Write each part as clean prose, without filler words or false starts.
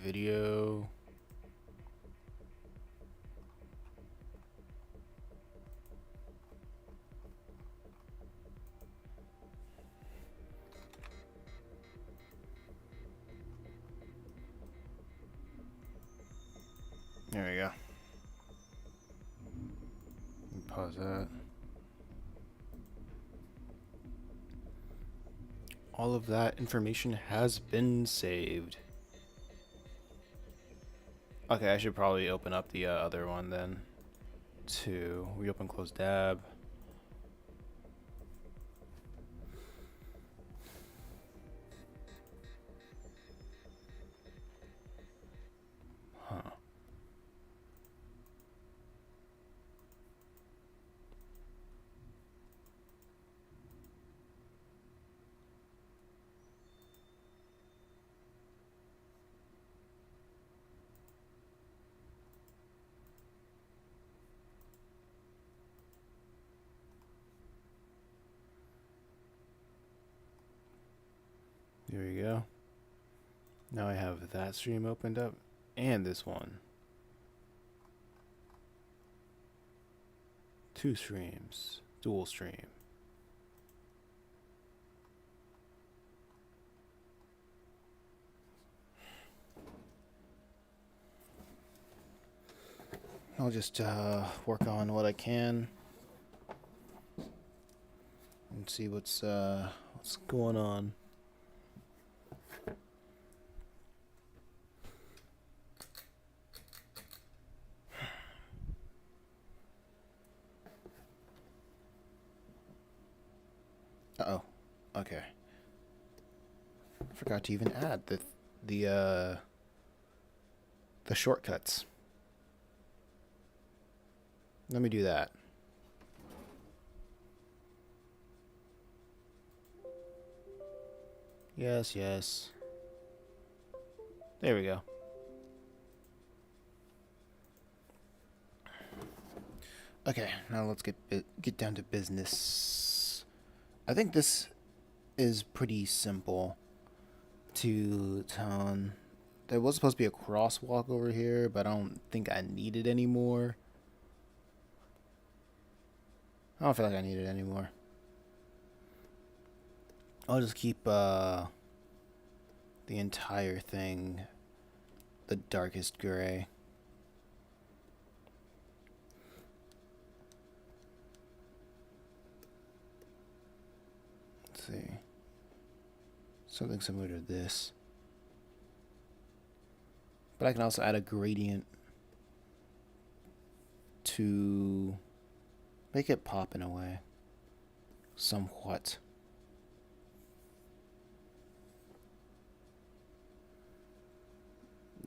video. There we go. Pause that. All of that information has been saved. Okay, I should probably open up the other one then. To reopen close dab. Huh. There we go. Now I have that stream opened up and this one. 2 streams. Dual stream. I'll just work on what I can and see what's going on. Uh-oh. Okay. I forgot to even add the shortcuts. Let me do that. Yes, yes. There we go. Okay, now let's get down to business. I think this is pretty simple to tone. There was supposed to be a crosswalk over here, but I don't think I need it anymore. I don't feel like I need it anymore. I'll just keep the entire thing the darkest gray. Let's see. Something similar to this. But I can also add a gradient to make it pop in a way. Somewhat.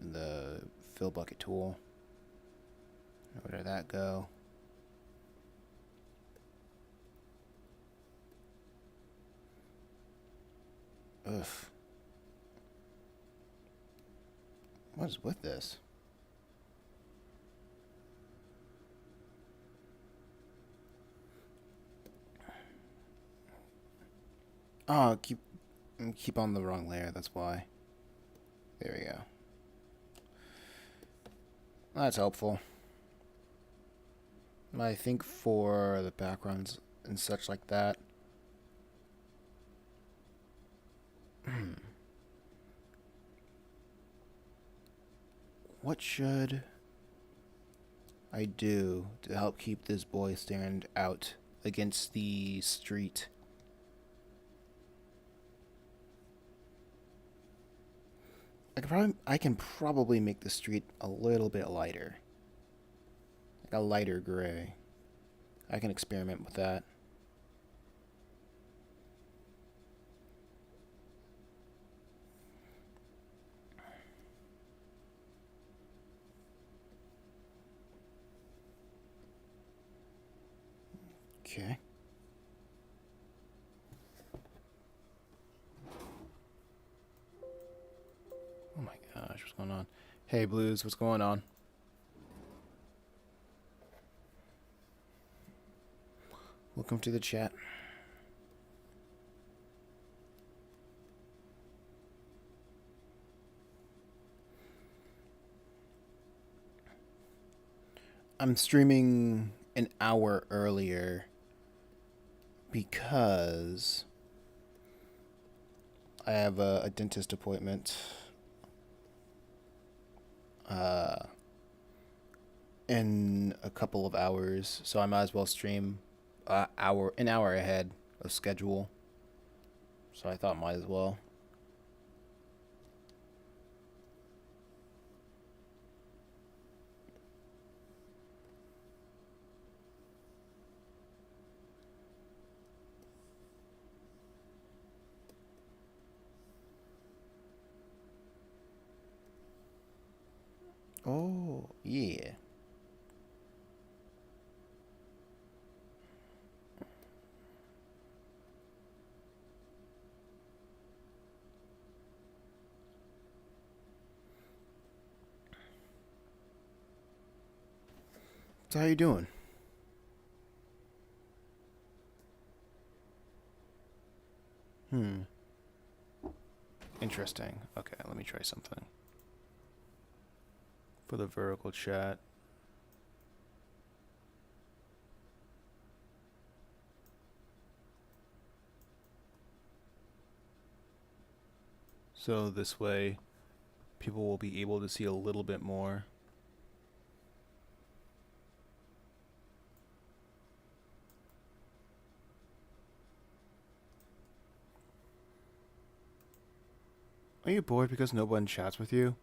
The fill bucket tool. Where did that go? Ugh. What is with this? Oh, keep on the wrong layer, that's why. There we go. That's helpful. I think for the backgrounds and such like that. What should I do to help keep this boy stand out against the street? I can probably make the street a little bit lighter. Like a lighter gray. I can experiment with that. Okay. Oh my gosh, what's going on? Hey Blues, what's going on? Welcome to the chat. I'm streaming an hour earlier because I have a dentist appointment uh, in a couple of hours, so I might as well stream an hour ahead of schedule. So I thought might as well. Oh yeah. So how you doing? Hmm. Interesting. Okay, let me try something. For the vertical chat. So this way, people will be able to see a little bit more. Are you bored because no one chats with you?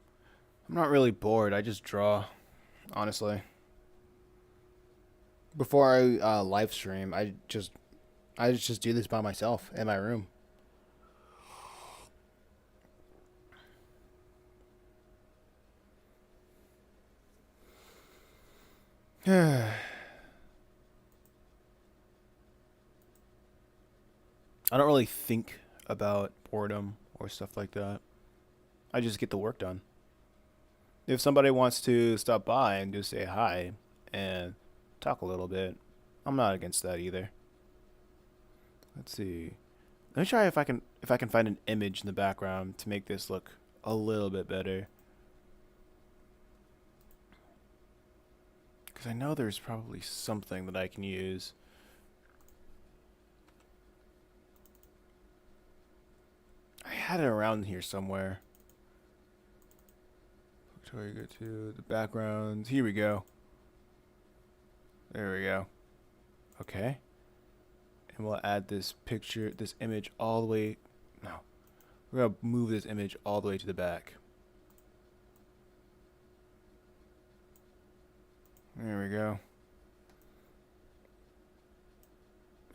I'm not really bored. I just draw, honestly. Before I live stream, I just do this by myself in my room. I don't really think about boredom or stuff like that. I just get the work done. If somebody wants to stop by and just say hi and talk a little bit, I'm not against that either. Let's see. Let me try if I can find an image in the background to make this look a little bit better. Because I know there's probably something that I can use. I had it around here somewhere. Victoria, go to the backgrounds. Here we go. There we go. Okay. And we'll add this picture, this image all the way. No. We're going to move this image all the way to the back. There we go.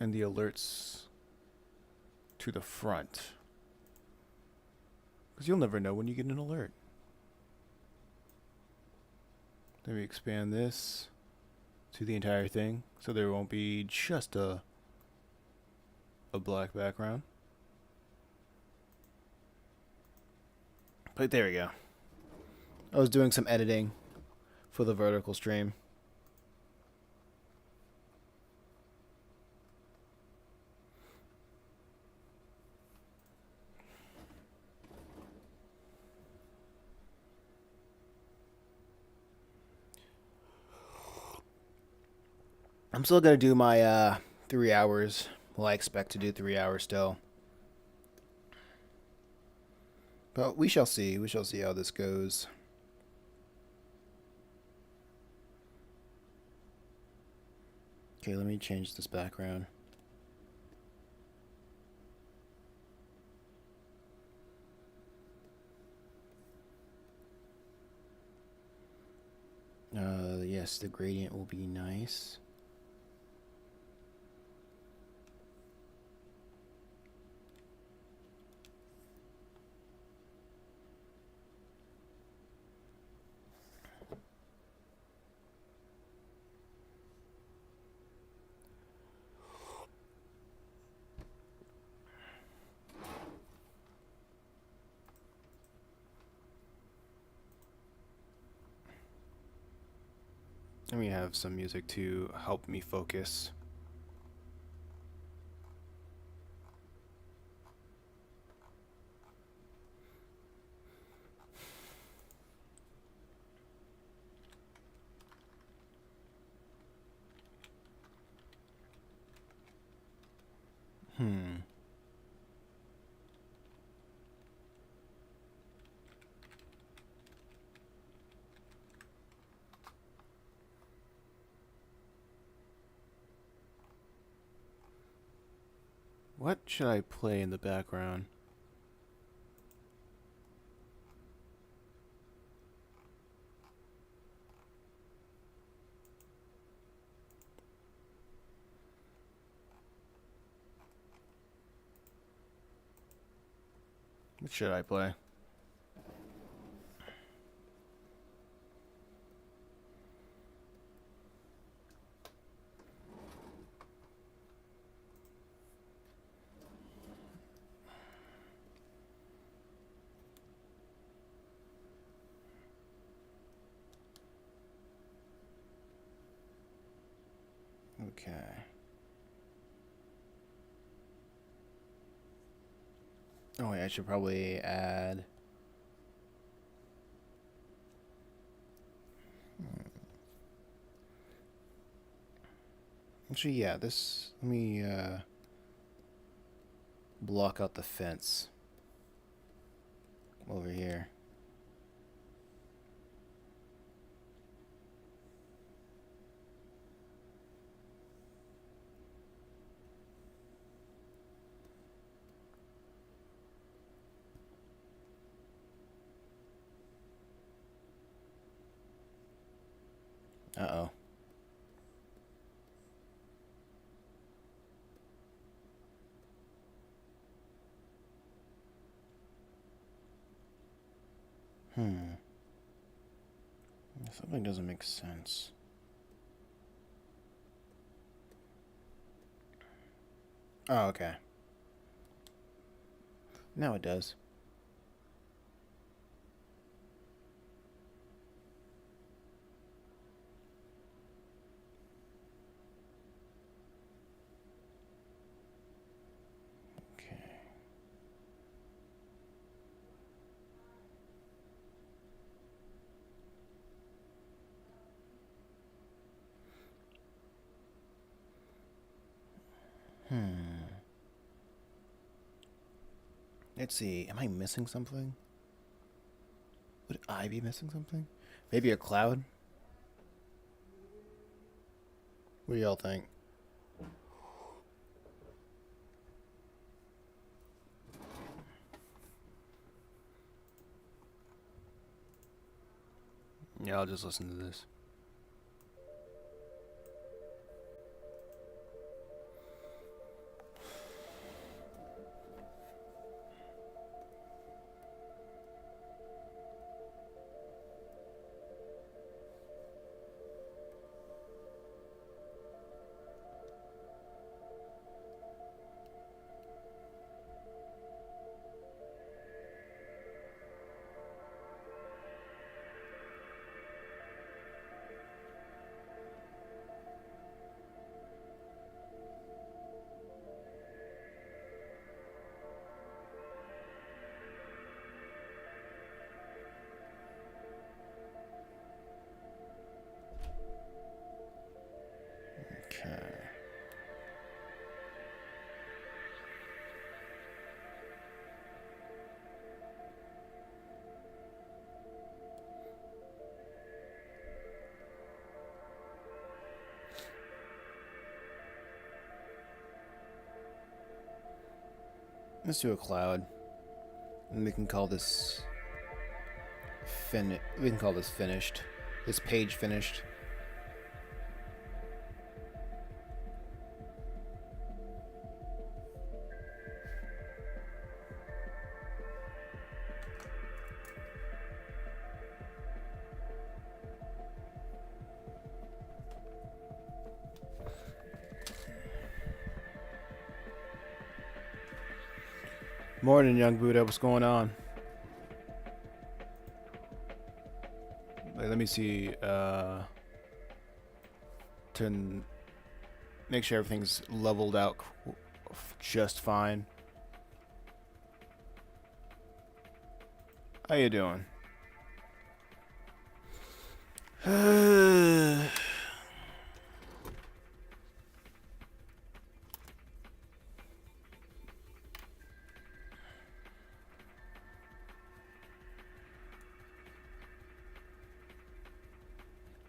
And the alerts to the front. Because you'll never know when you get an alert. Then we expand this to the entire thing, so there won't be just a black background. But there we go. I was doing some editing for the vertical stream. I'm still gonna do my 3 hours. Well, I expect to do 3 hours still. But we shall see. We shall see how this goes. Okay, let me change this background. Yes, the gradient will be nice. And we have some music to help me focus. Hmm. What should I play in the background? What should I play? Okay. Oh wait, I should probably add. Actually, yeah. This. Let me block out the fence over here. Uh-oh. Hmm. Something doesn't make sense. Oh, okay. Now it does. Okay. Hmm. Let's see. Am I missing something? Would I be missing something? Maybe a cloud? What do y'all think? Yeah, I'll just listen to this. Okay. Let's do a cloud. And we can call this we can call this finished. This page finished. Morning, young Buddha. What's going on? Wait, let me see. To make sure everything's leveled out just fine. How you doing?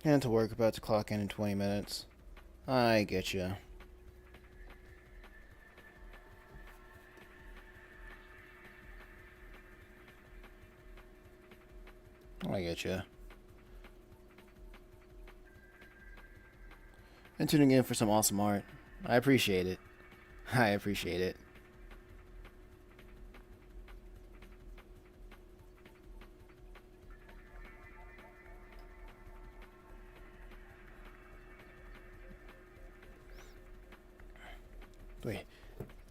And to work, about to clock in 20 minutes. I get you. I get you. And tuning in for some awesome art. I appreciate it. I appreciate it. Wait,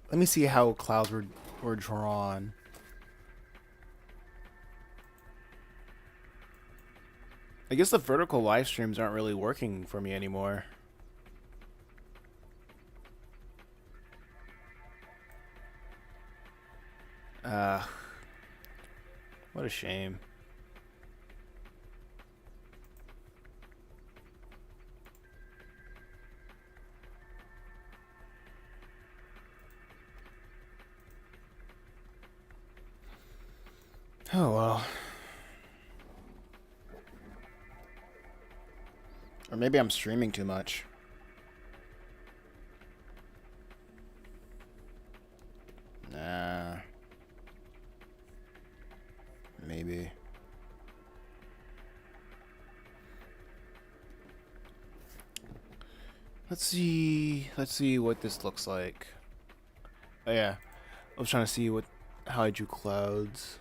let me see how clouds were drawn. I guess the vertical live streams aren't really working for me anymore. What a shame. Oh well. Or maybe I'm streaming too much. Nah. Maybe. Let's see what this looks like. Oh yeah. I was trying to see how I drew clouds.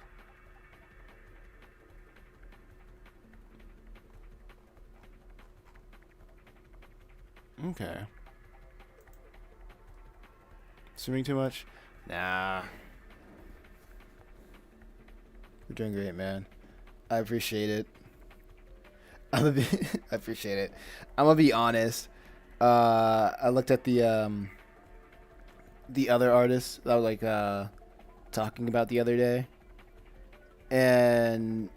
Okay. Swimming too much? Nah. You're doing great, man. I appreciate it. I appreciate it. I'm gonna be honest. I looked at the other artist that I was like talking about the other day, and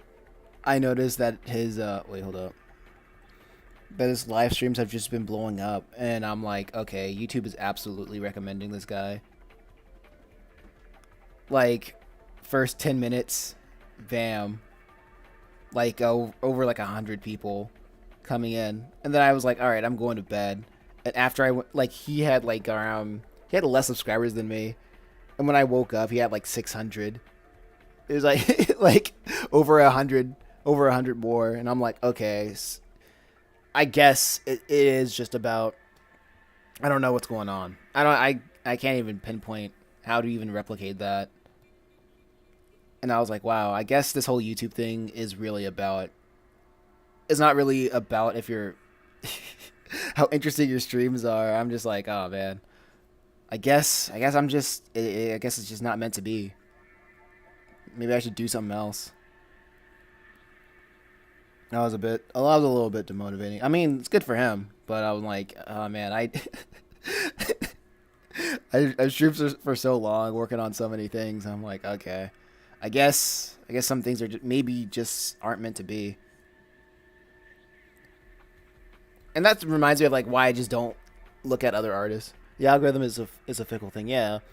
I noticed that his wait, hold up. That his live streams have just been blowing up, and I'm like, okay, YouTube is absolutely recommending this guy. Like, first 10 minutes, bam, like over like 100 people coming in, and then I was like, all right, I'm going to bed. And after I went, like, he had less subscribers than me, and when I woke up, he had like 600. It was like like over 100 more, and I'm like, okay. I guess it is just about, I don't know what's going on. I can't even pinpoint how to even replicate that. And I was like, wow, I guess this whole YouTube thing is really about, it's not really about if you're how interesting your streams are. I'm just like, oh man. I guess I'm just I guess it's just not meant to be. Maybe I should do something else. That was a little bit demotivating. I mean, it's good for him, but I was like, oh man, I streamed for so long, working on so many things. I'm like, okay, I guess some things are maybe just aren't meant to be. And that reminds me of like why I just don't look at other artists. The algorithm is a fickle thing, yeah. And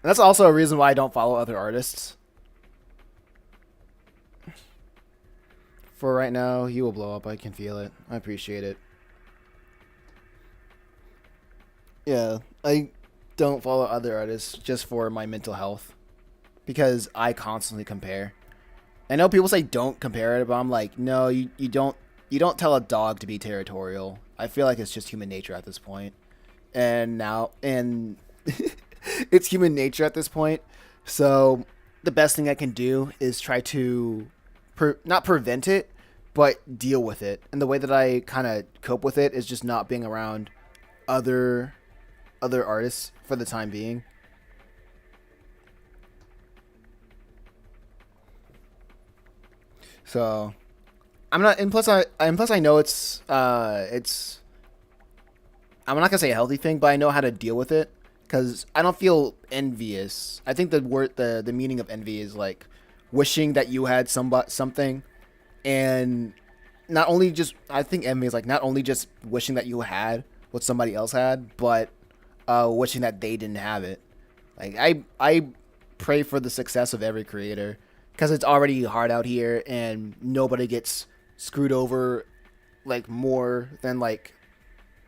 that's also a reason why I don't follow other artists. For right now, he will blow up. I can feel it. I appreciate it. Yeah, I don't follow other artists just for my mental health, because I constantly compare. I know people say don't compare it, but I'm like, no, you don't tell a dog to be territorial. I feel like it's just human nature at this point. And it's human nature at this point. So the best thing I can do is try to not prevent it, but deal with it. And the way that I kind of cope with it is just not being around other artists for the time being. So I'm not, and plus I know it's I'm not gonna say a healthy thing, but I know how to deal with it because I don't feel envious. I think the meaning of envy is like wishing that you had something, and not only just, I think envy is like not only just wishing that you had what somebody else had, but wishing that they didn't have it. Like I pray for the success of every creator because it's already hard out here and nobody gets screwed over like more than like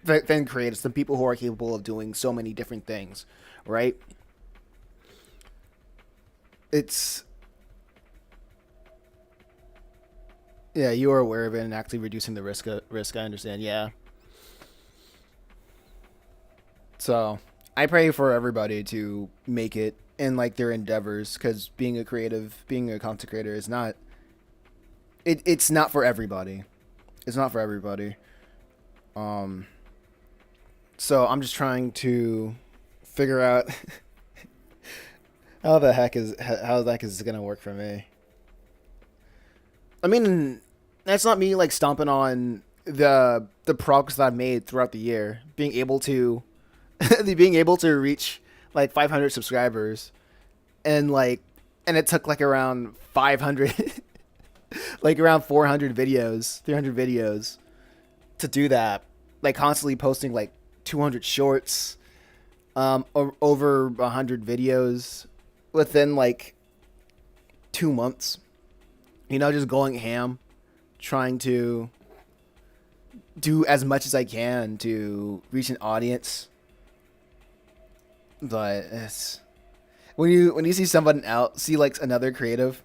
than creators, than people who are capable of doing so many different things, right? It's yeah, you are aware of it and actually reducing the risk. I understand. Yeah. So I pray for everybody to make it in like their endeavors, because being a content creator is not it's not for everybody. It's not for everybody. Um, so I'm just trying to figure out how the heck is gonna work for me. I mean, that's not me like stomping on the progress that I've made throughout the year, being able to reach like 500 subscribers, and like and it took like around 500 like around 400 videos, 300 videos to do that, like constantly posting like 200 shorts, over 100 videos within like 2 months, just going ham, trying to do as much as I can to reach an audience. But it's when you see someone else, see like another creative,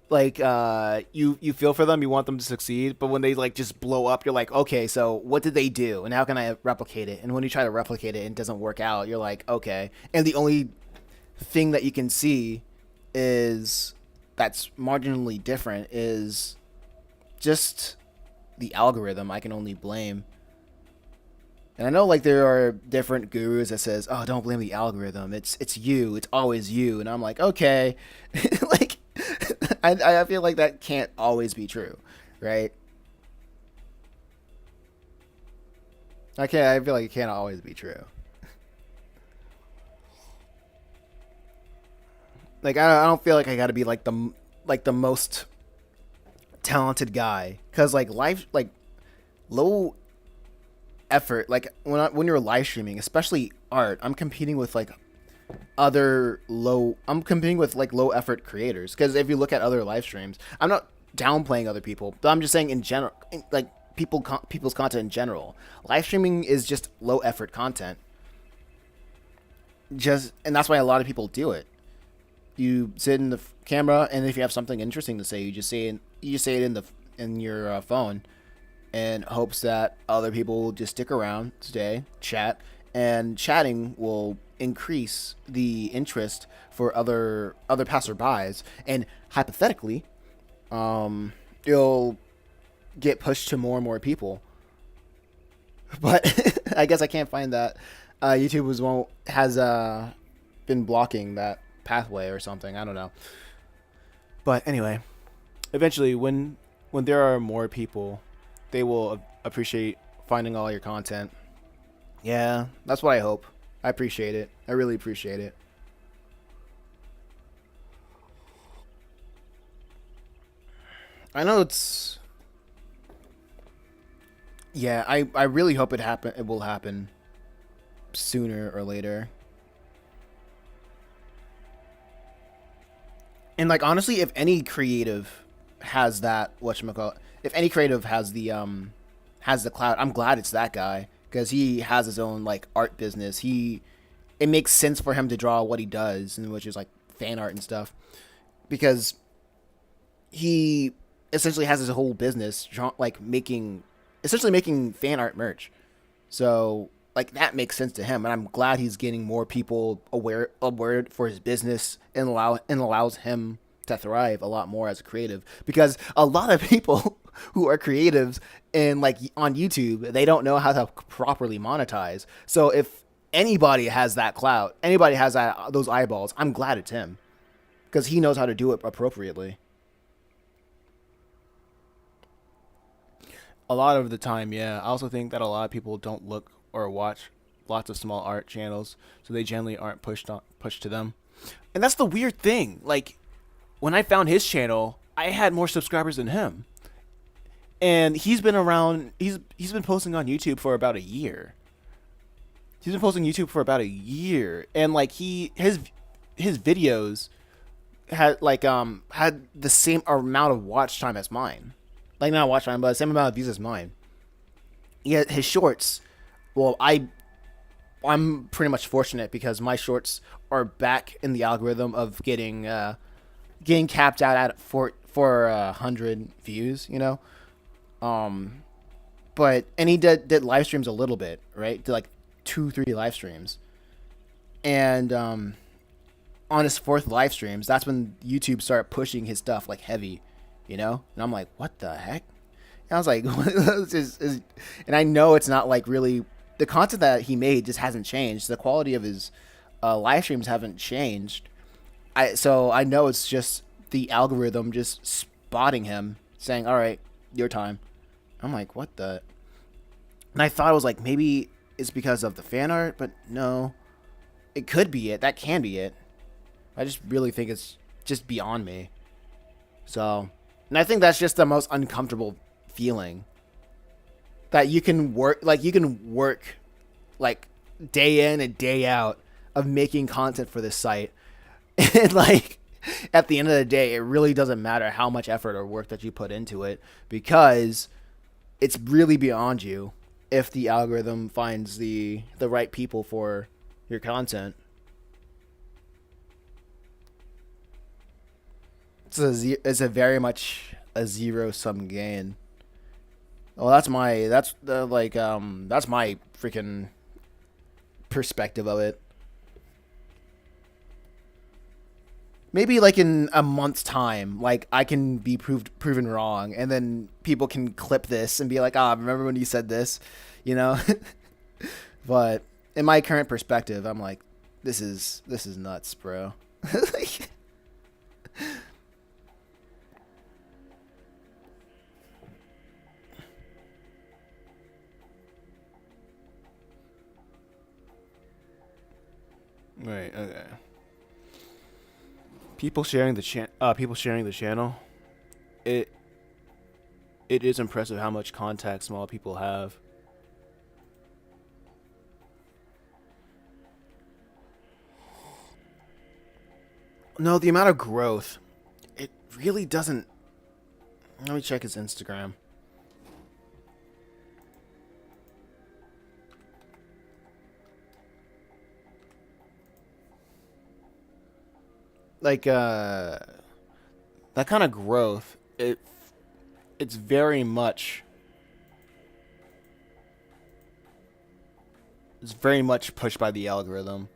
like you feel for them, you want them to succeed, but when they like just blow up, you're like, okay, so what did they do and how can I replicate it? And when you try to replicate it and it doesn't work out, you're like, okay, and the only thing that you can see is that's marginally different is just the algorithm. I can only blame. And I know like there are different gurus that says, "Oh, don't blame the algorithm. It's you. It's always you." And I'm like, okay, like I feel like that can't always be true, right? I feel like it can't always be true. Like I don't feel like I got to be like the most talented guy, because like life like low effort, like when you're live streaming, especially art, I'm competing with like low effort creators, because if you look at other live streams, I'm not downplaying other people, but I'm just saying in general, like people's content in general, live streaming is just low effort content, just and that's why a lot of people do it. You sit in the camera, and if you have something interesting to say, you just say it in your phone, in hopes that other people will just stick around, stay, chat, and chatting will increase the interest for other passerbys, and hypothetically, it'll get pushed to more and more people. But I guess I can't find that. YouTube has been blocking that pathway or something. I don't know. But anyway, eventually, when there are more people, they will appreciate finding all your content. Yeah, that's what I hope. I appreciate it. I really appreciate it. I know it's yeah, I really hope it will happen sooner or later. And like honestly, if any creative has that whatchamacallit, if any creative has the clout, I'm glad it's that guy, because he has his own like art business. It makes sense for him to draw what he does, and which is like fan art and stuff, because he essentially has his whole business like making fan art merch. So like that makes sense to him, and I'm glad he's getting more people aware for his business, and allows him to thrive a lot more as a creative, because a lot of people who are creatives and like on YouTube, they don't know how to properly monetize. So if anybody has that clout, anybody has those eyeballs, I'm glad it's him, because he knows how to do it appropriately. A lot of the time, yeah. I also think that a lot of people don't look or watch lots of small art channels, so they generally aren't pushed to them. And that's the weird thing. Like when I found his channel, I had more subscribers than him. And he's been around. He's been posting on YouTube for about a year. He's been posting YouTube for about a year, and like his videos had the same amount of watch time as mine. like not watch time, but the same amount of views as mine. Yeah, his shorts. Well, I'm pretty much fortunate because my shorts are back in the algorithm of getting capped out at for 100 views. Um, but and he did live streams a little bit, right? Did like 2 3 live streams, and on his fourth live streams, that's when YouTube started pushing his stuff like heavy, And I'm like, what the heck? And I was like, and I know it's not like really the content that he made just hasn't changed. The quality of his live streams haven't changed. So I know it's just the algorithm just spotting him, saying, "All right, your time." I'm like, what the? And I thought it was like maybe it's because of the fan art, but no, it could be it. That can be it. I just really think it's just beyond me. So, and I think that's just the most uncomfortable feeling. That you can work like day in and day out of making content for this site. And like at the end of the day, it really doesn't matter how much effort or work that you put into it because it's really beyond you if the algorithm finds the right people for your content. It's a very much a zero sum game. Well, that's my freaking perspective of it. Maybe like in a month's time, like I can be proven wrong, and then people can clip this and be like, "Ah, remember when you said this?" You know. But in my current perspective, I'm like, this is nuts, bro. Right. Okay. People sharing the channel. It it is impressive how much contact small people have. No, the amount of growth, it really doesn't. Let me check his Instagram. Like that kind of growth, it's very much pushed by the algorithm.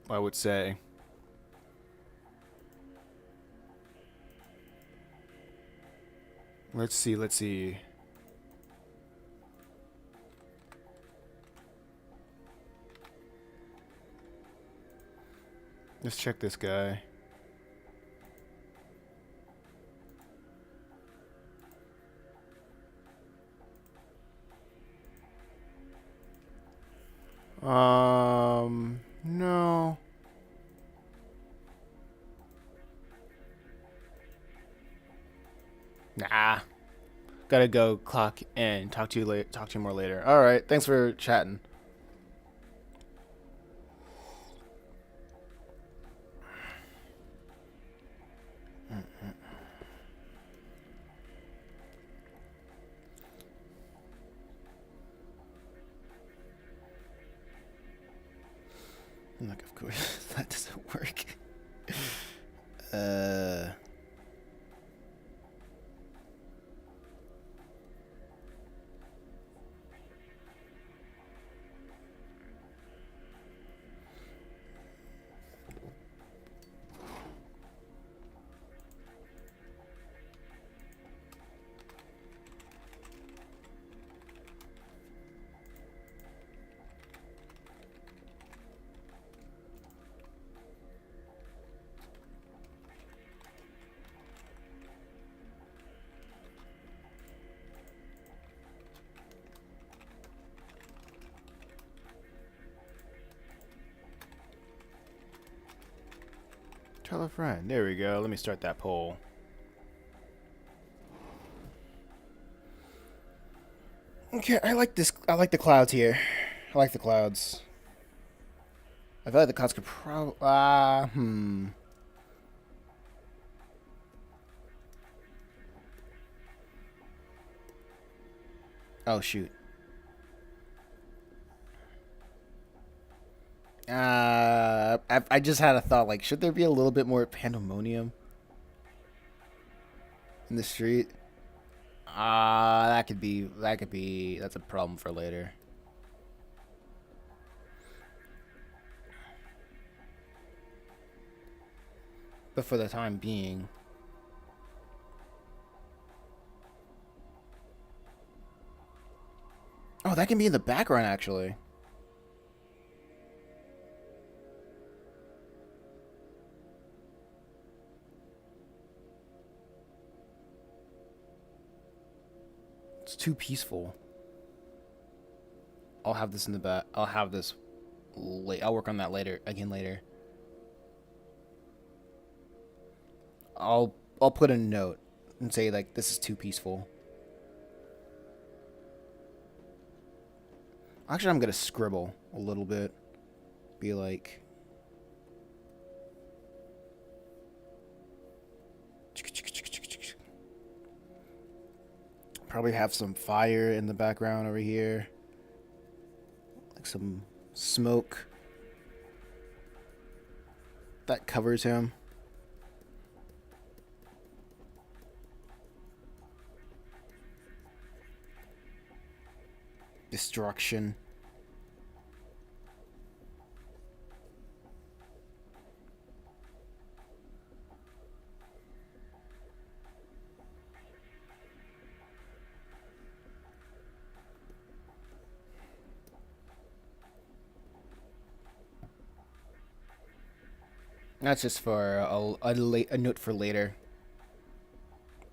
I would say. Let's see. Let's check this guy. No. Nah. Gotta go clock in. Talk to you more later. All right. Thanks for chatting. I'm like, of course that doesn't work. uh. Tell a friend. There we go. Let me start that poll. Okay, I like this. I like the clouds here. I like the clouds. I feel like the clouds could probably. Oh shoot. I just had a thought. Like, should there be a little bit more pandemonium in the street? That could be. That could be. That's a problem for later. But for the time being. Oh, that can be in the background, actually. It's too peaceful. I'll have this in the back. I'll have this late. I'll work on that later. Again later. I'll put a note and say like this is too peaceful. Actually, I'm gonna scribble a little bit. Be like. Probably have some fire in the background over here. Like some smoke that covers him. Destruction. That's just for a note for later.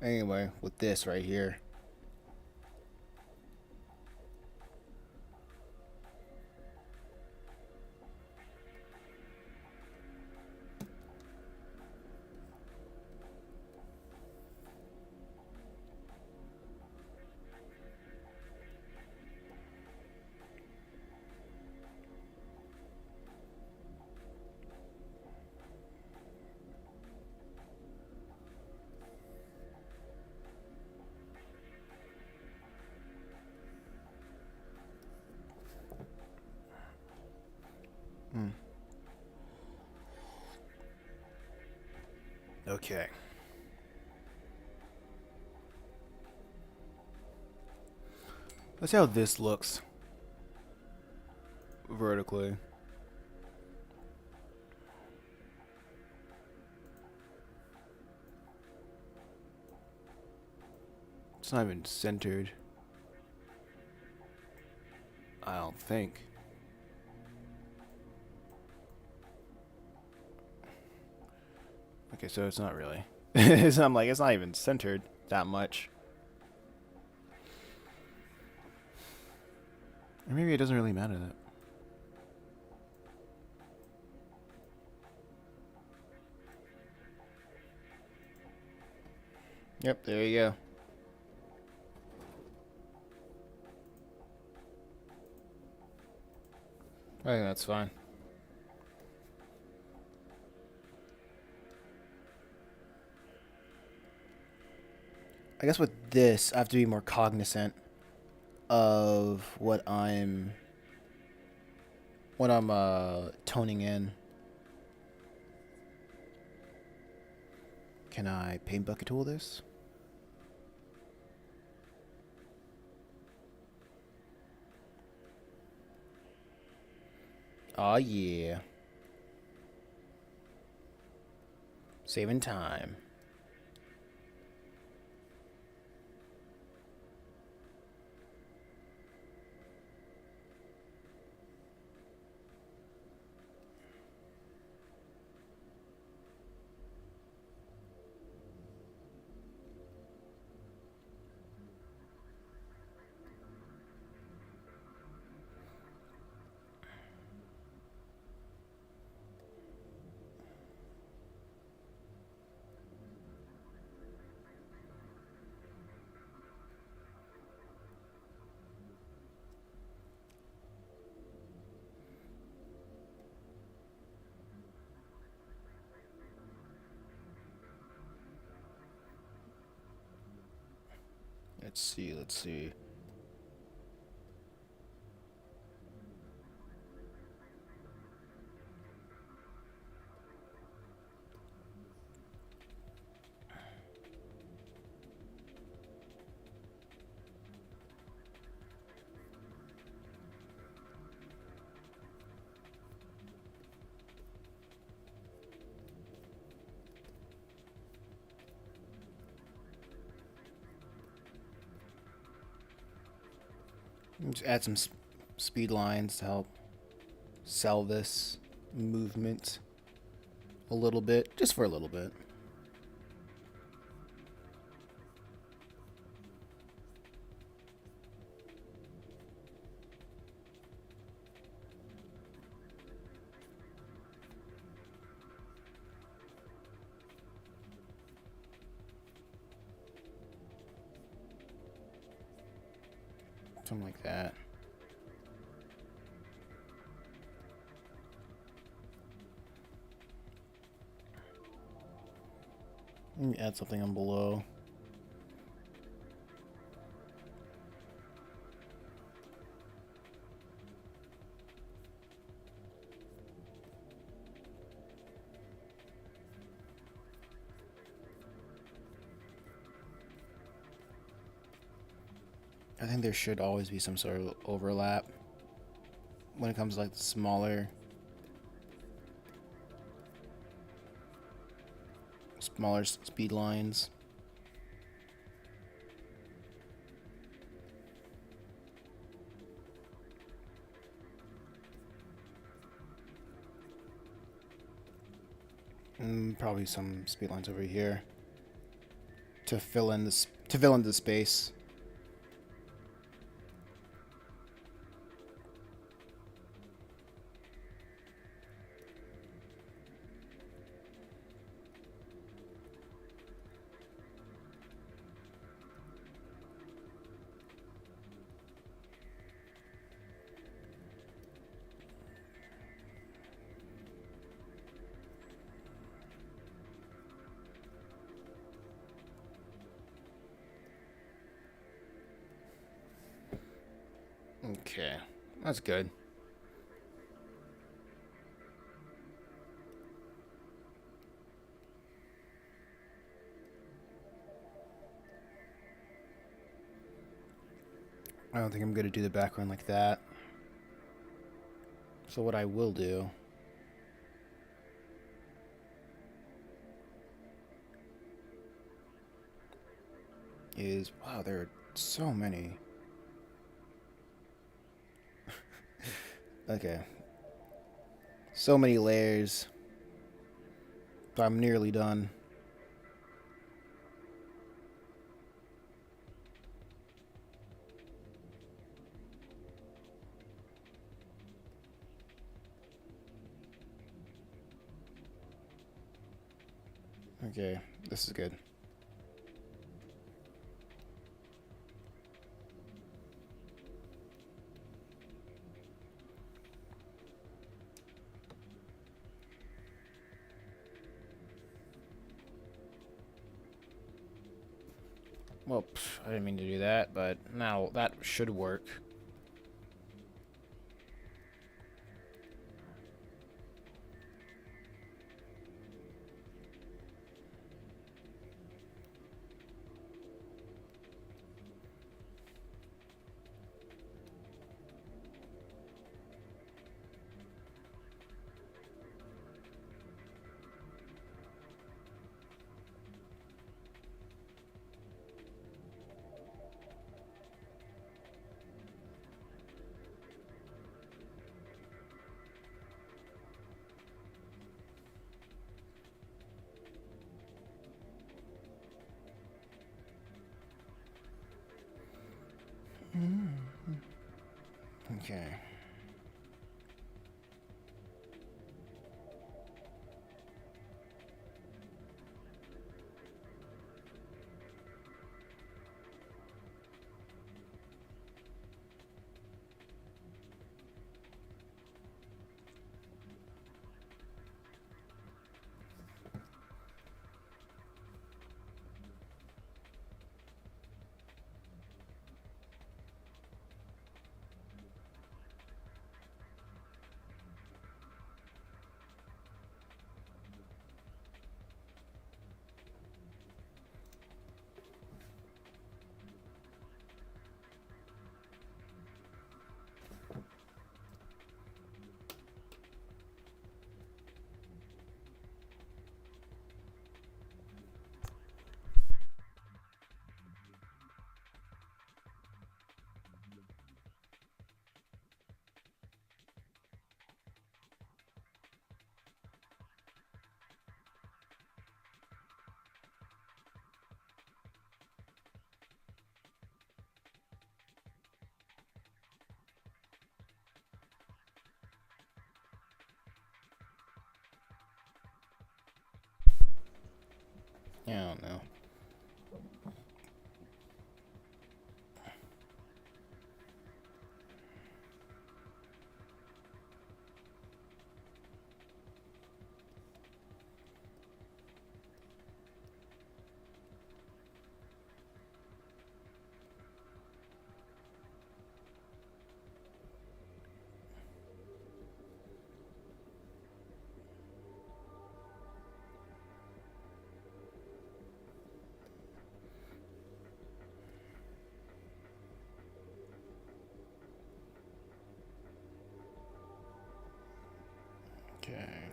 Anyway, with this right here. Okay. Let's see how this looks vertically. It's not even centered. I don't think. Okay, so it's not really. I'm like, it's not even centered that much. Or maybe it doesn't really matter that. Yep, there you go. I think that's fine. I guess with this, I have to be more cognizant of what I'm toning in. Can I paint bucket tool this? Oh yeah. Saving time. Let's see, let's see. Just add some speed lines to help sell this movement a little bit, just for a little bit. Something like that. Let me add something on below. I think there should always be some sort of overlap when it comes to like the smaller speed lines. And probably some speed lines over here to fill in the space. Okay, that's good. I don't think I'm going to do the background like that. So what I will do is, wow, there are so many. Okay. So many layers. But I'm nearly done. Okay, this is good. Well, I didn't mean to do that, but now that should work. Okay. I don't know. Okay.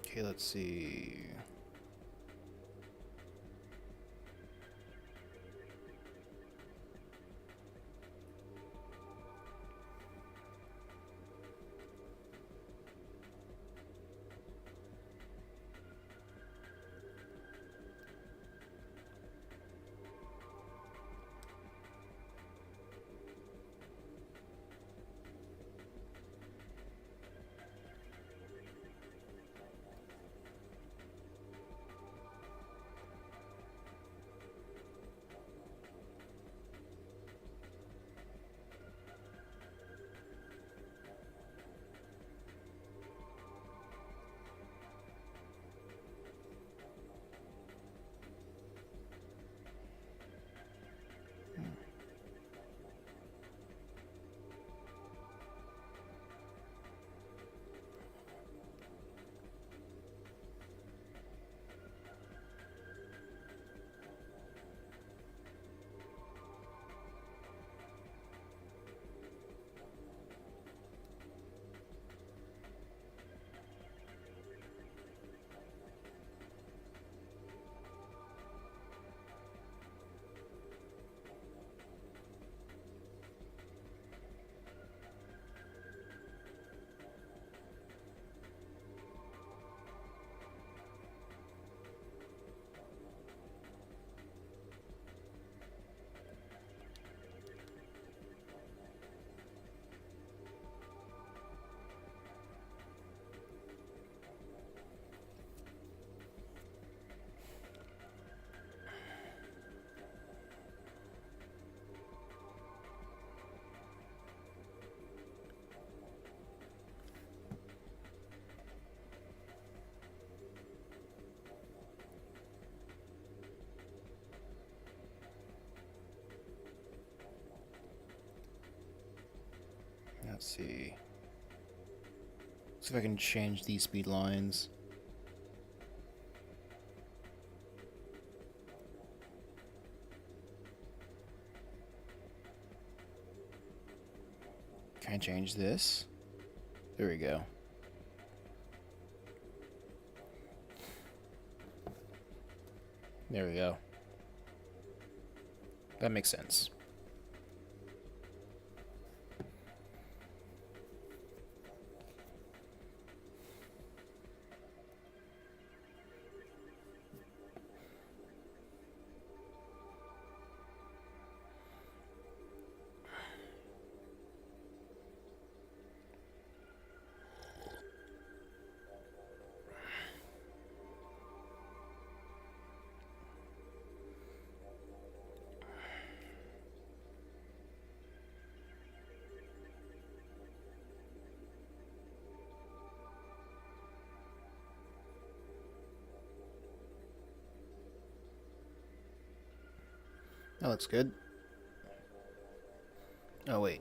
Okay, let's see. Let's see. See if I can change these speed lines. Can I change this? There we go. There we go. That makes sense. That looks good. Oh, wait.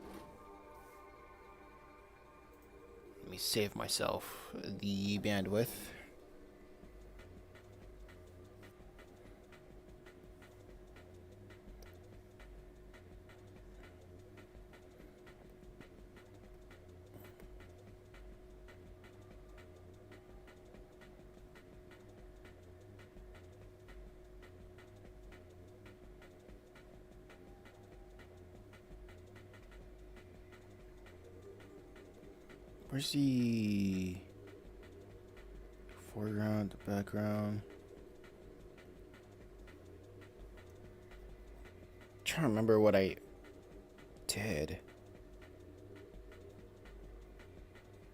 Let me save myself the bandwidth. Where's the foreground, the background? I'm trying to remember what I did.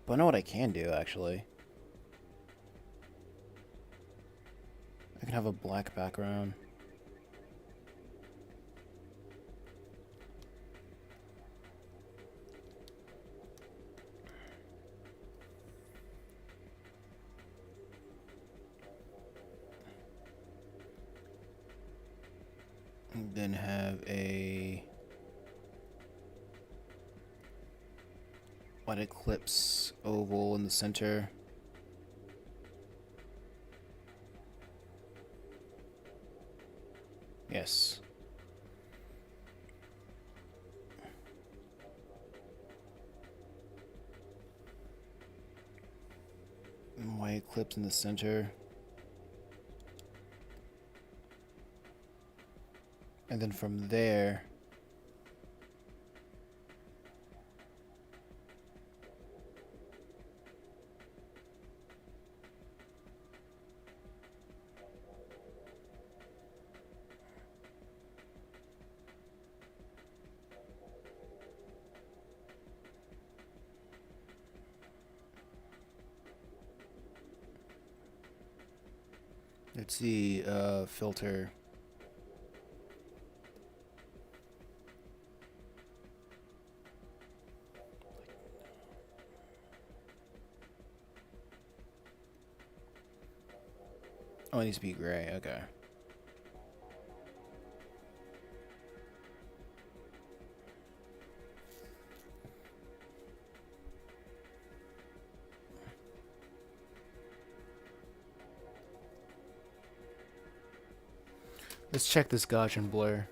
But I know what I can do, actually. I can have a black background. And then have a white eclipse oval in the center. Yes. And white eclipse in the center. And then from there, let's see, filter. Oh, it needs to be gray, okay. Let's check this Gaussian blur.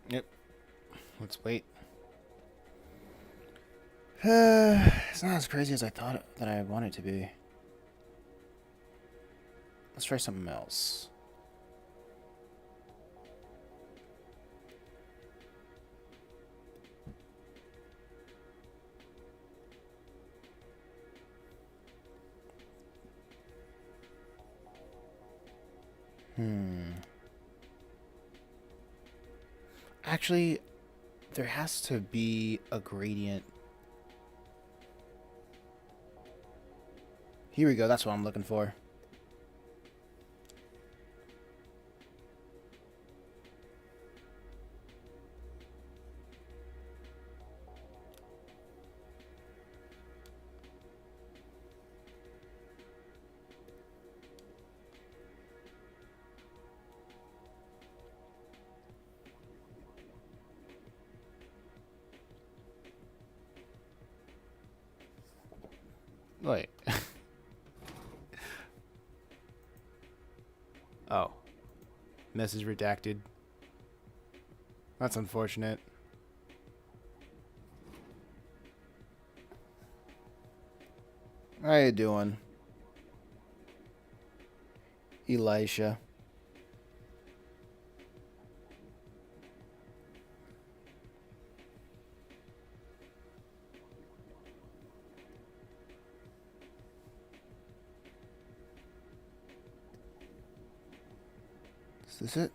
Yep. Let's wait. It's not as crazy as I thought that I want it to be. Let's try something else. Actually, there has to be a gradient. Here we go, that's what I'm looking for. Wait. Oh. Message redacted. That's unfortunate. How you doing, Elisha? Is this it?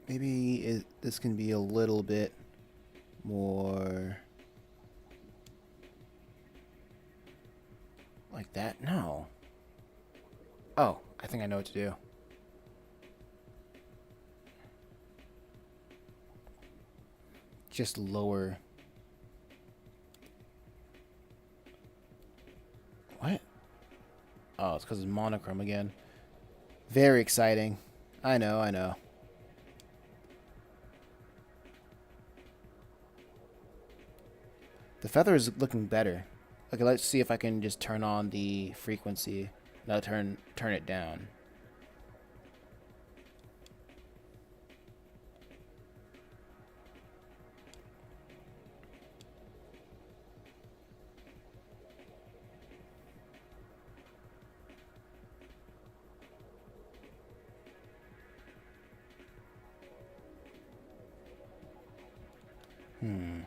Maybe this can be a little bit more like that? No. Oh, I think I know what to do. Just lower. What? Oh, it's because it's monochrome again. Very exciting. I know, I know. The feather is looking better. Okay, let's see if I can just turn on the frequency. No, turn it down. Hmm.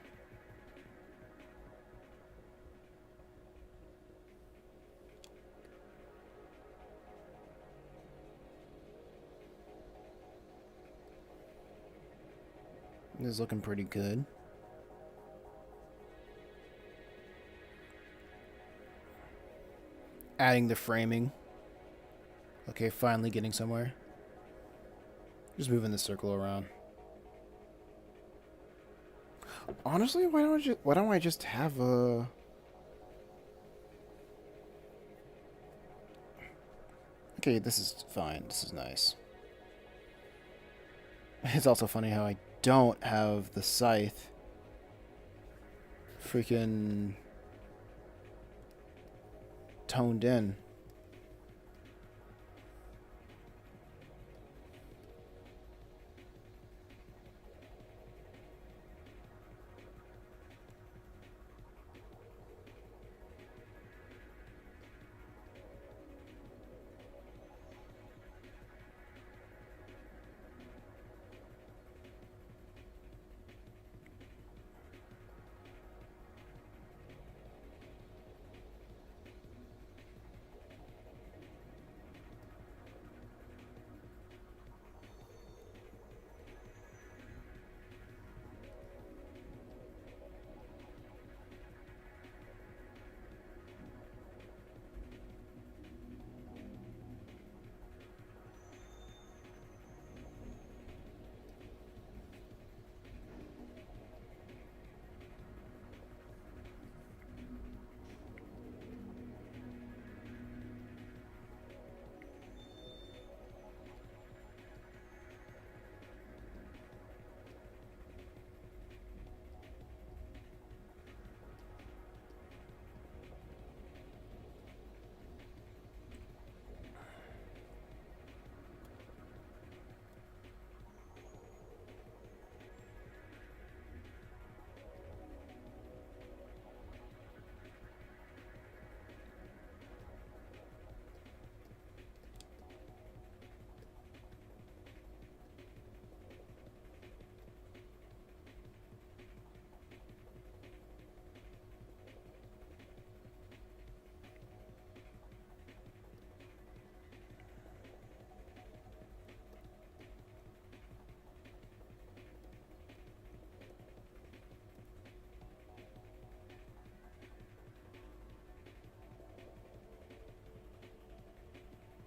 This is looking pretty good. Adding the framing. Okay, finally getting somewhere. Just moving the circle around. Honestly, why don't I just have a... Okay, this is fine. This is nice. It's also funny how I don't have the scythe freaking toned in.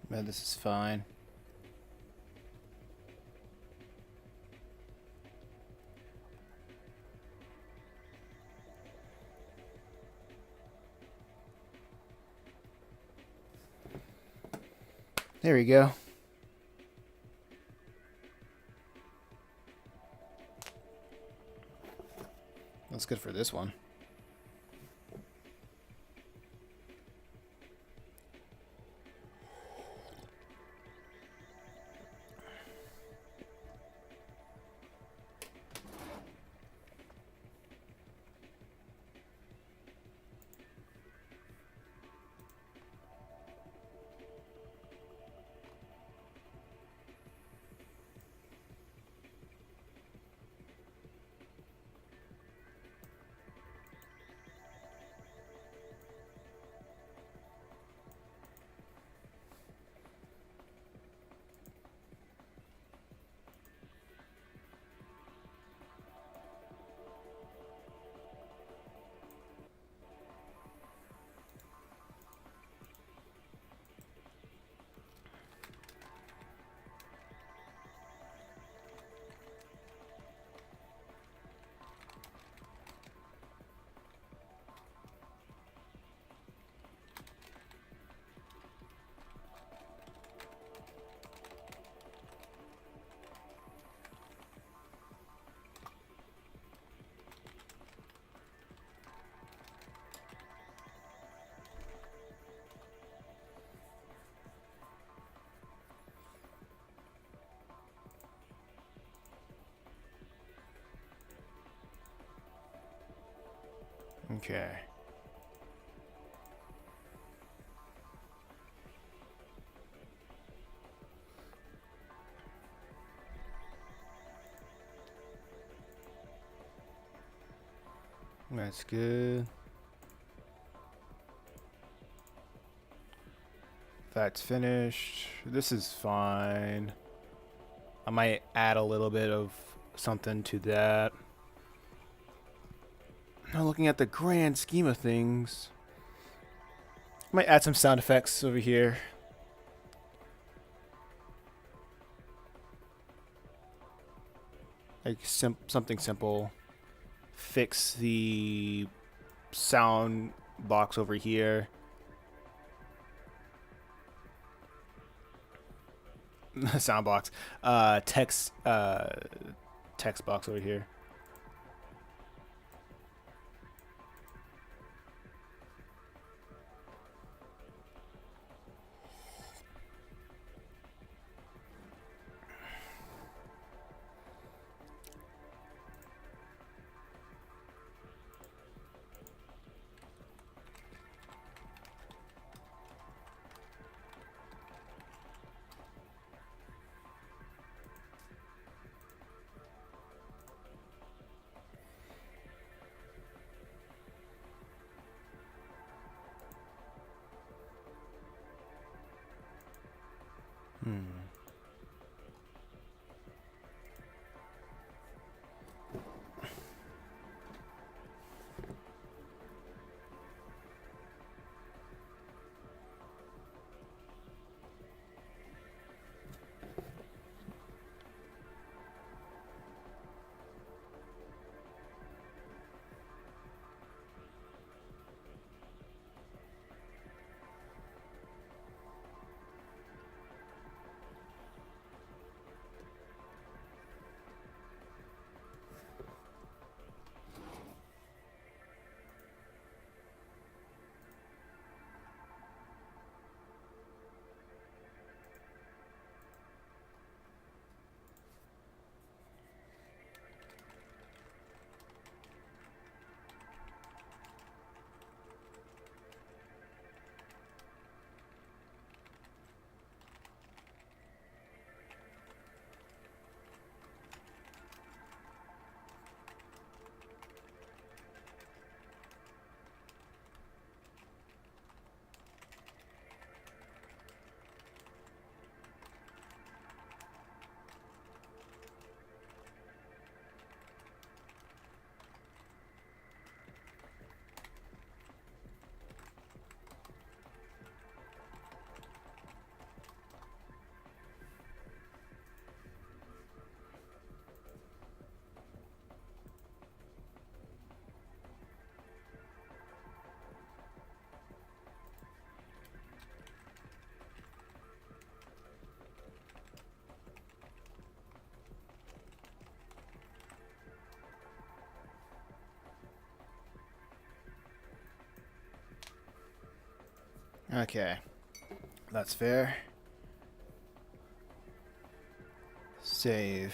Man, this is fine. There we go. That's good for this one. Okay. That's good. That's finished. This is fine. I might add a little bit of something to that. Now looking at the grand scheme of things, I might add some sound effects over here. Like something simple. Fix the sound box over here. Sound box. Text box over here. Okay. That's fair. Save.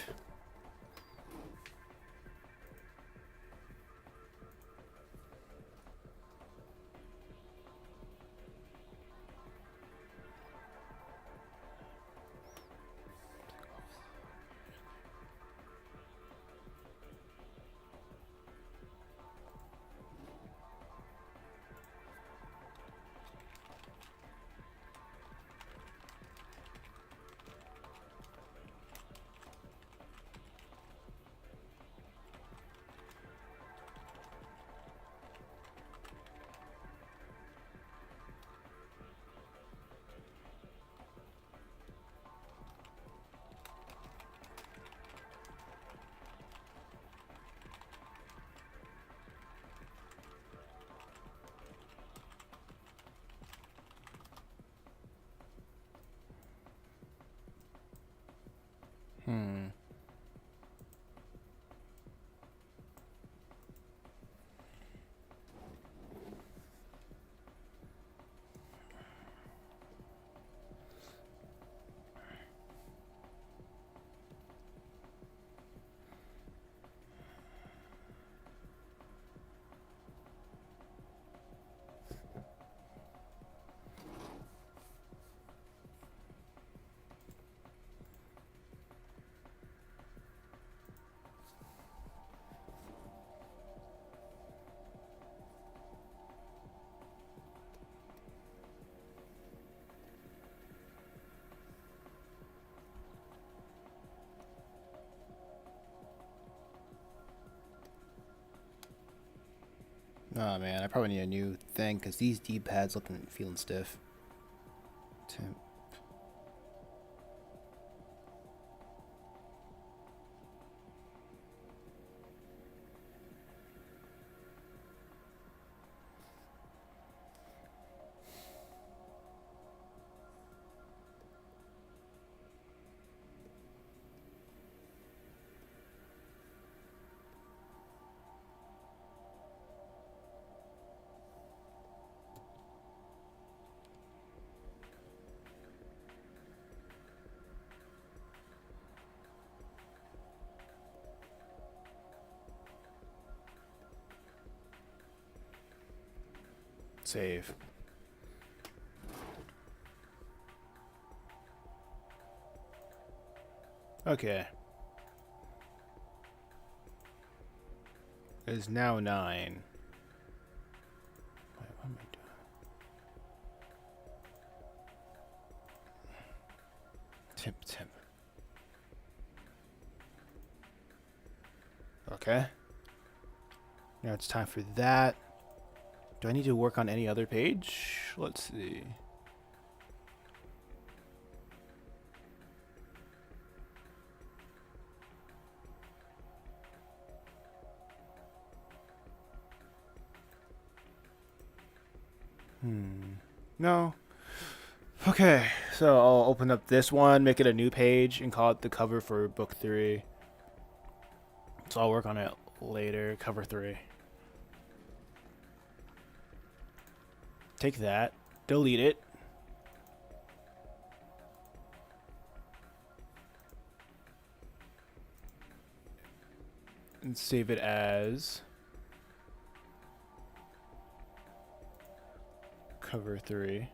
Hmm. Oh man, I probably need a new thing because these D-pads looking feeling stiff. Temp. Save. Okay. It is now 9. Wait, what am I doing? Temp. Okay. Now it's time for that. Do I need to work on any other page? Let's see. No. Okay, so I'll open up this one, make it a new page, and call it the cover for book 3. So I'll work on it later. Cover 3. Take that, delete it. And save it as cover 3.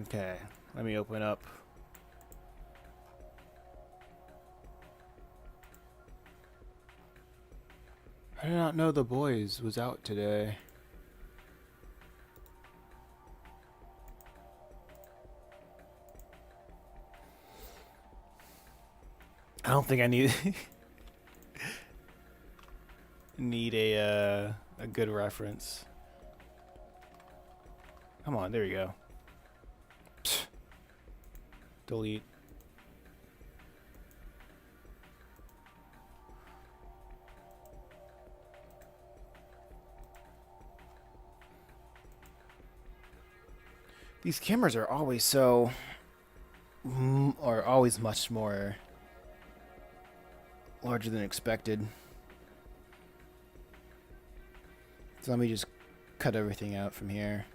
Okay, let me open up. I did not know The Boys was out today. I don't think I need need a good reference. Come on, there you go. Psst. Delete. These cameras are always so, or always much more larger than expected. So let me just cut everything out from here.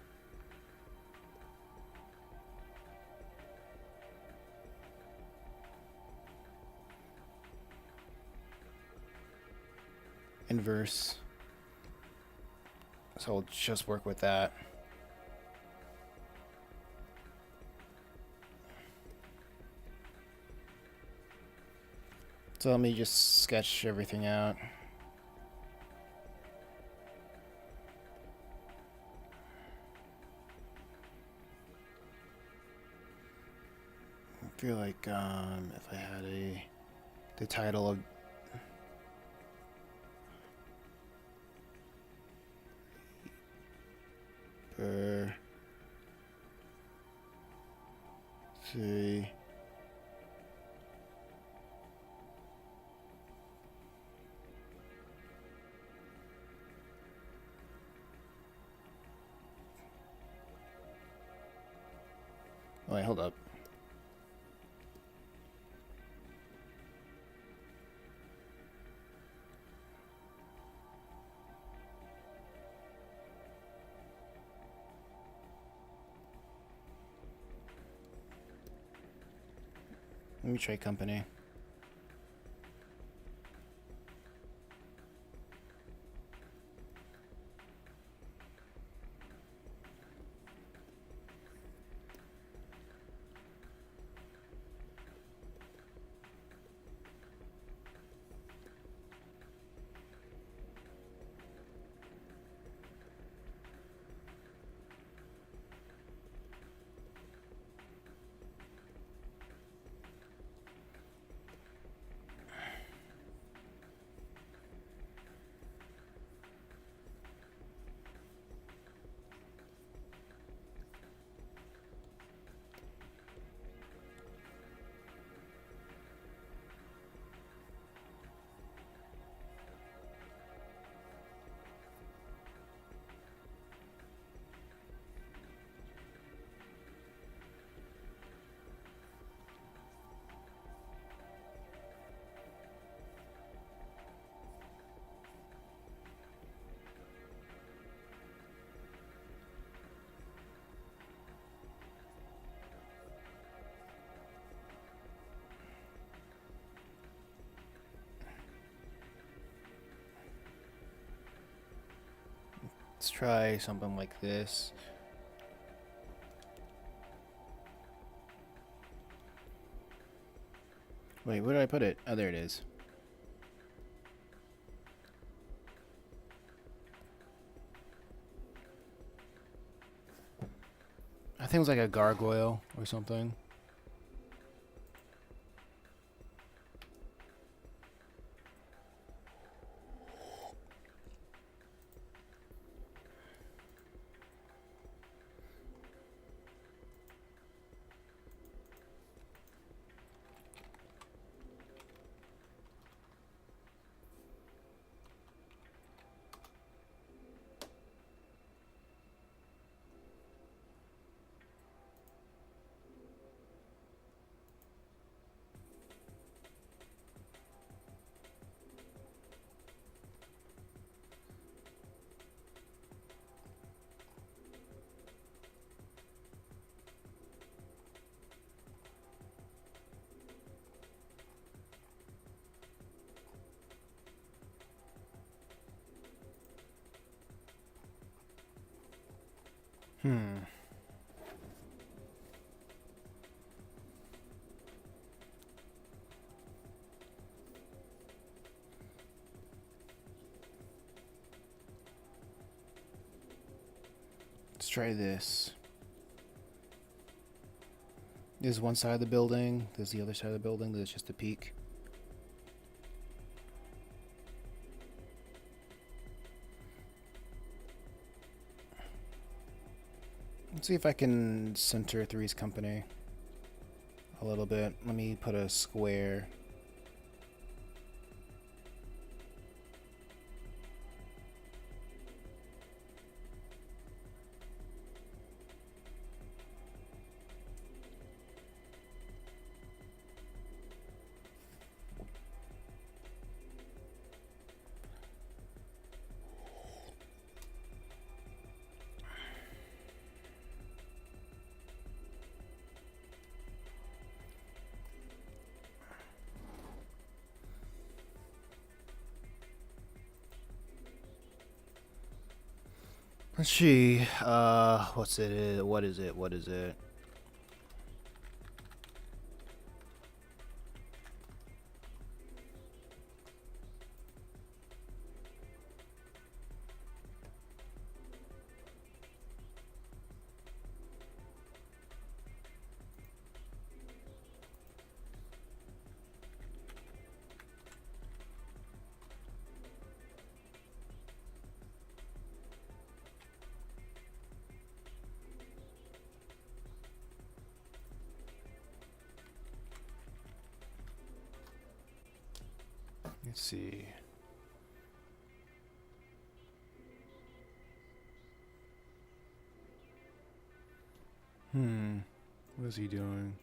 Inverse. So I'll just work with that. So let me just sketch everything out. I feel like if I had the title of per see. Oh, wait, hold up. Let me try company. Let's try something like this. Wait, where did I put it? Oh, there it is. I think it was like a gargoyle or something. Hmm. Let's try this. There's one side of the building, there's the other side of the building, there's just a peak. Let's see if I can center Three's Company a little bit. Let me put a square. Let's see. What's it? What is it? What is it? Let's see. What is he doing?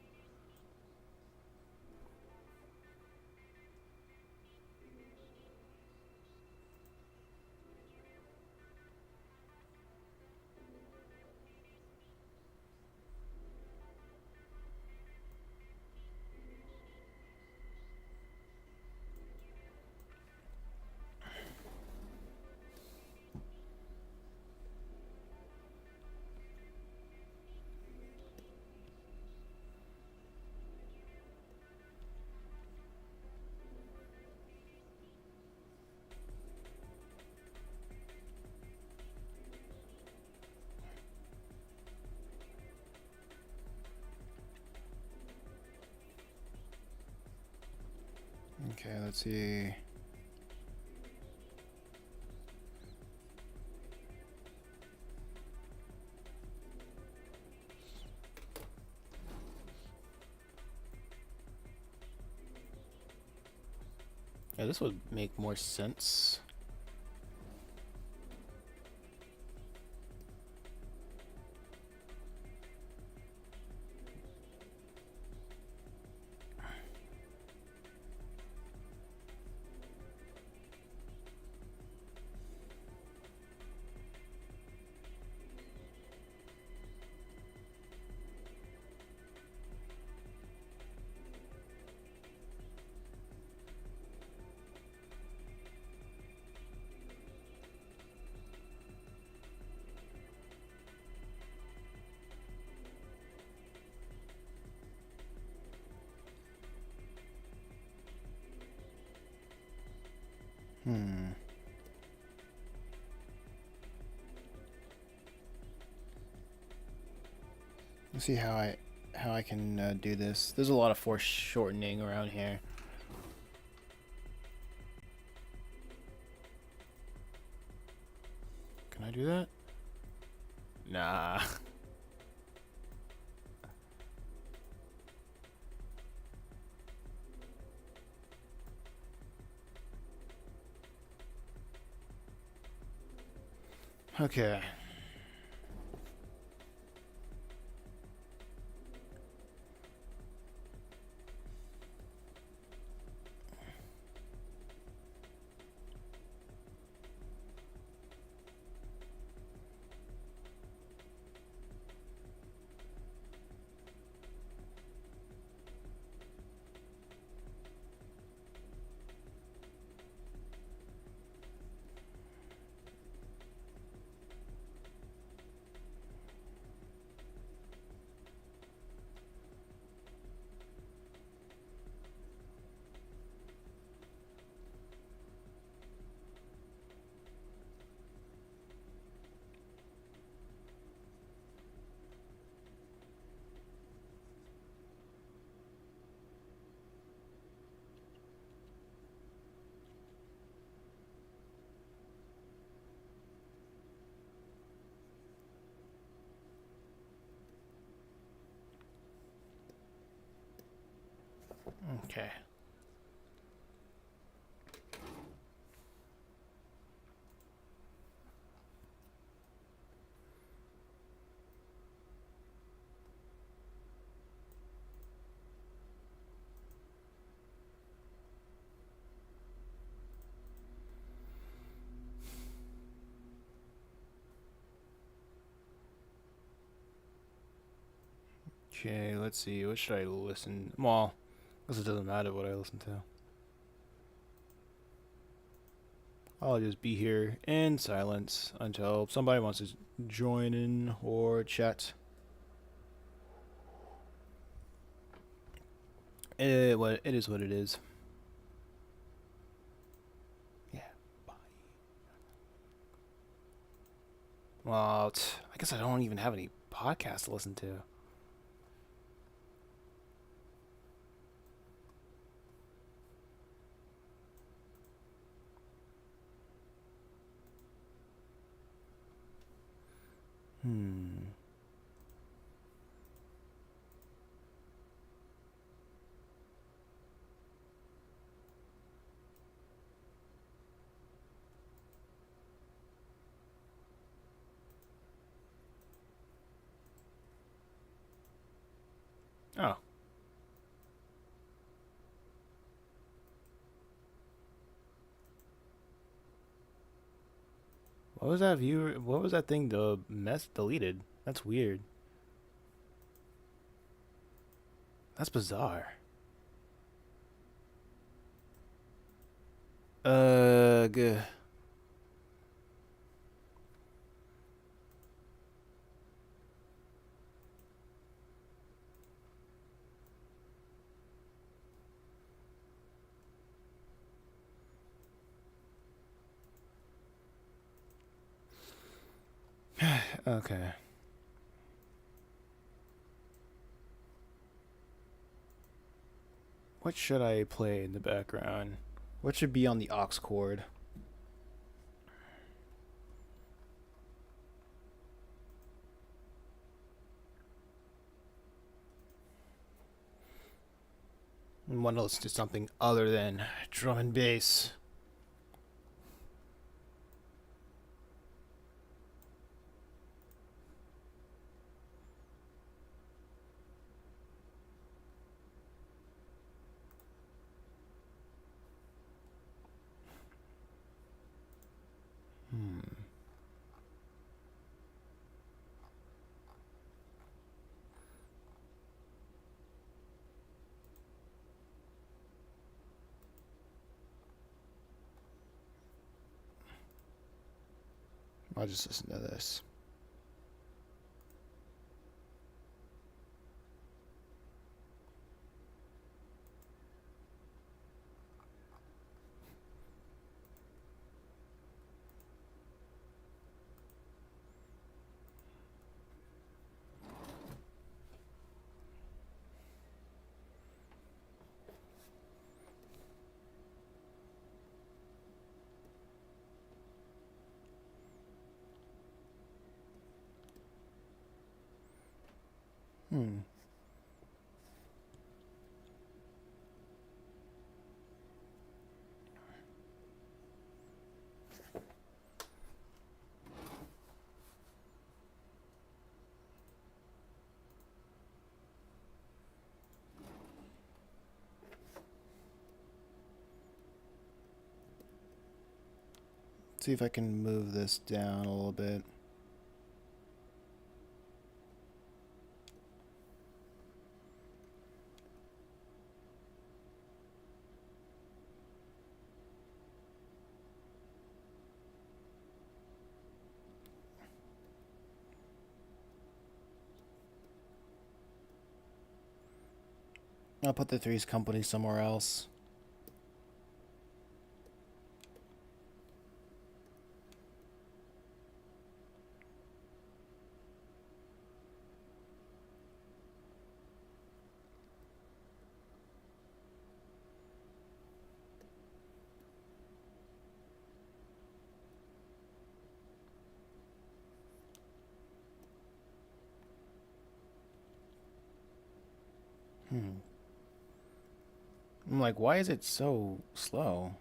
Okay, let's see. Yeah, this would make more sense. Hmm. Let's see how I can do this. There's a lot of foreshortening around here. Can I do that? Nah. Okay. Okay. Okay, let's see. What should I listen? Well, I guess it doesn't matter what I listen to. I'll just be here in silence until somebody wants to join in or chat. It is what it is. Yeah. Bye. Well, I guess I don't even have any podcasts to listen to. Hmm. Oh. What was that viewer? What was that thing? The mess deleted. That's weird. That's bizarre. Good. Okay. What should I play in the background? What should be on the aux cord? I want to listen to something other than drum and bass. Hmm. I'll just listen to this. Hmm. See if I can move this down a little bit. I'll put the Threes Company somewhere else. Hmm. I'm like, why is it so slow?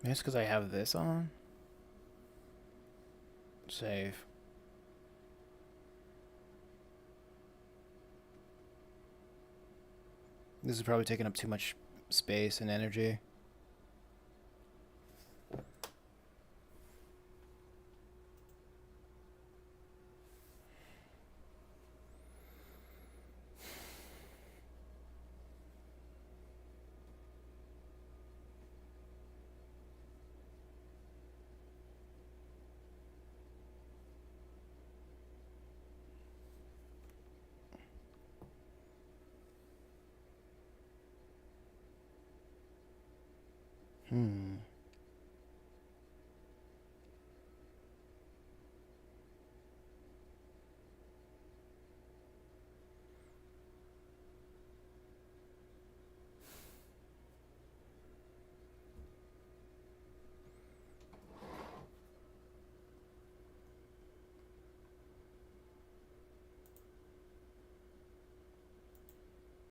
Maybe it's because I have this on? Save. This is probably taking up too much space and energy. Hmm.